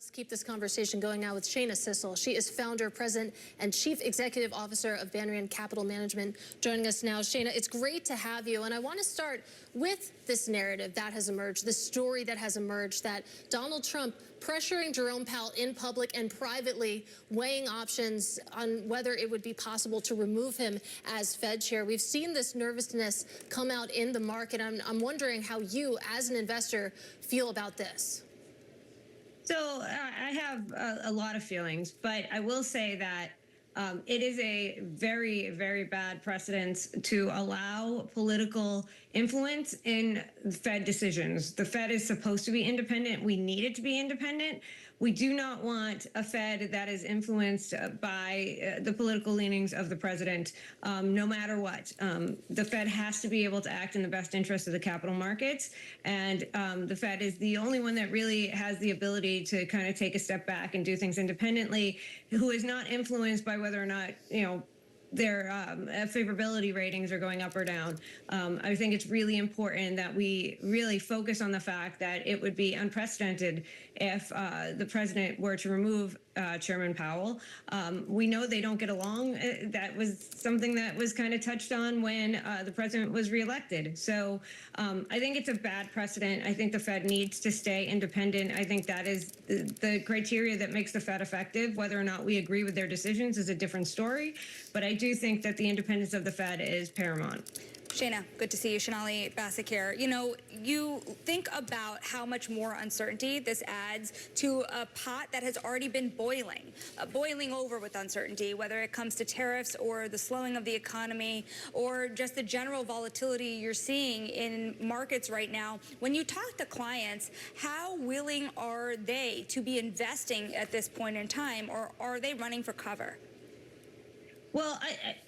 Let's keep this conversation going now with Shana Sissel. She is founder, president, and chief executive officer of Banríon Capital Management. Joining us now, Shana, it's great to have you. And I want to start with this narrative that has emerged, this story that has emerged, that Donald Trump pressuring Jerome Powell in public and privately, weighing options on whether it would be possible to remove him as Fed chair. We've seen this nervousness come out in the market. I'm wondering how you, as an investor, feel about this. So I have a lot of feelings, but I will say that it is a very, very bad precedent to allow political influence in Fed decisions. The Fed is supposed to be independent. We need it to be independent. We do not want a Fed that is influenced by the political leanings of the president, no matter what. The Fed has to be able to act in the best interest of the capital markets, and the Fed is the only one that really has the ability to kind of take a step back and do things independently, who is not influenced by whether or not, their favorability ratings are going up or down. I think it's really important that we really focus on the fact that it would be unprecedented if the president were to remove Chairman Powell. We know they don't get along. That was something that was kind of touched on when the president was reelected. So I think it's a bad precedent. I think the Fed needs to stay independent. I think that is the criteria that makes the Fed effective. Whether or not we agree with their decisions is a different story. But I do think that the independence of the Fed is paramount. Shana, good to see you. Sonali, Basak here. You think about how much more uncertainty this adds to a pot that has already been boiling over with uncertainty, whether it comes to tariffs or the slowing of the economy or just the general volatility you're seeing in markets right now. When you talk to clients, how willing are they to be investing at this point in time, or are they running for cover? Well,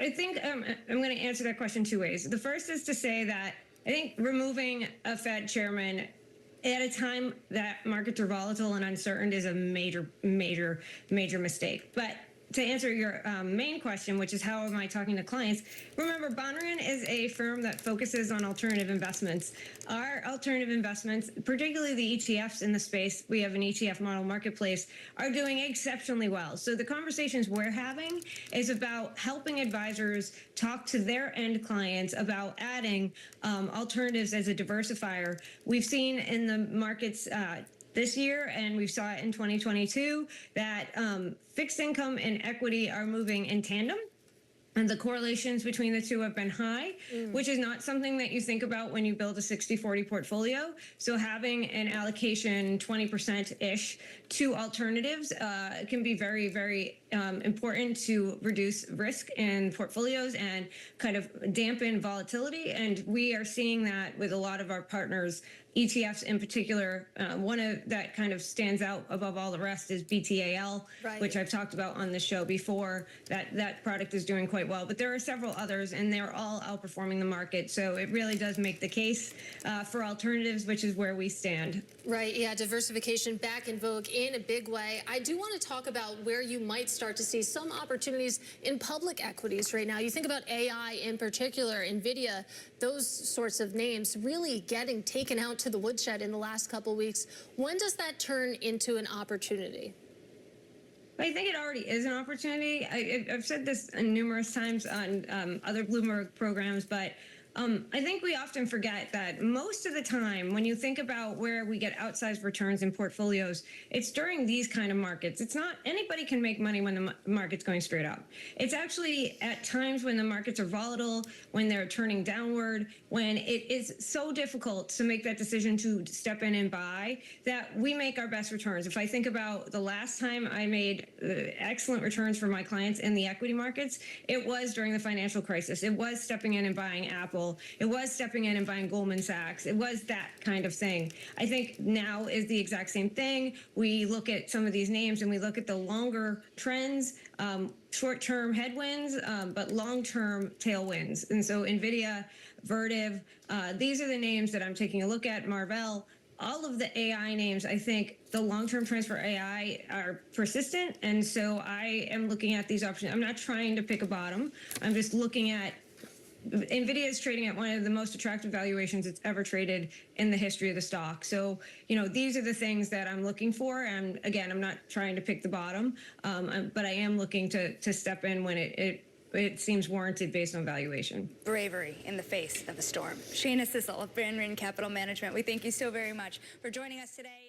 I think I'm going to answer that question two ways. The first is to say that I think removing a Fed chairman at a time that markets are volatile and uncertain is a major, major, major mistake. But to answer your main question, which is how am I talking to clients, remember, Banríon is a firm that focuses on alternative investments. Our alternative investments, particularly the ETFs in the space, we have an ETF model marketplace, are doing exceptionally well. So the conversations we're having is about helping advisors talk to their end clients about adding alternatives as a diversifier. We've seen in the markets this year, and we saw it in 2022, that fixed income and equity are moving in tandem. And the correlations between the two have been high, which is not something that you think about when you build a 60-40 portfolio. So having an allocation 20%-ish to alternatives can be very, very important to reduce risk in portfolios and kind of dampen volatility. And we are seeing that with a lot of our partners, ETFs in particular. One of that kind of stands out above all the rest is BTAL, which I've talked about on the show before. That product is doing quite well, but there are several others, and they're all outperforming the market. So it really does make the case for alternatives, which is where we stand. Right, yeah, diversification back in vogue in a big way. I do want to talk about where you might start to see some opportunities in public equities right now. You think about AI in particular, NVIDIA, those sorts of names really getting taken out to the woodshed in the last couple of weeks. When does that turn into an opportunity? I think it already is an opportunity. I've said this numerous times on other Bloomberg programs, but I think we often forget that most of the time when you think about where we get outsized returns in portfolios, it's during these kind of markets. It's not anybody can make money when the market's going straight up. It's actually at times when the markets are volatile, when they're turning downward, when it is so difficult to make that decision to step in and buy, that we make our best returns. If I think about the last time I made excellent returns for my clients in the equity markets, it was during the financial crisis. It was stepping in and buying Apple. It was stepping in and buying Goldman Sachs. It was that kind of thing. I think now is the exact same thing. We look at some of these names and we look at the longer trends, short-term headwinds, but long-term tailwinds. And so NVIDIA, Vertiv, these are the names that I'm taking a look at, Marvell. All of the AI names, I think the long-term trends for AI are persistent. And so I am looking at these options. I'm not trying to pick a bottom. I'm just looking at NVIDIA is trading at one of the most attractive valuations it's ever traded in the history of the stock. So, these are the things that I'm looking for. And again, I'm not trying to pick the bottom, but I am looking to step in when it seems warranted based on valuation. Bravery in the face of a storm. Shana Sissel of Banríon Capital Management, we thank you so very much for joining us today.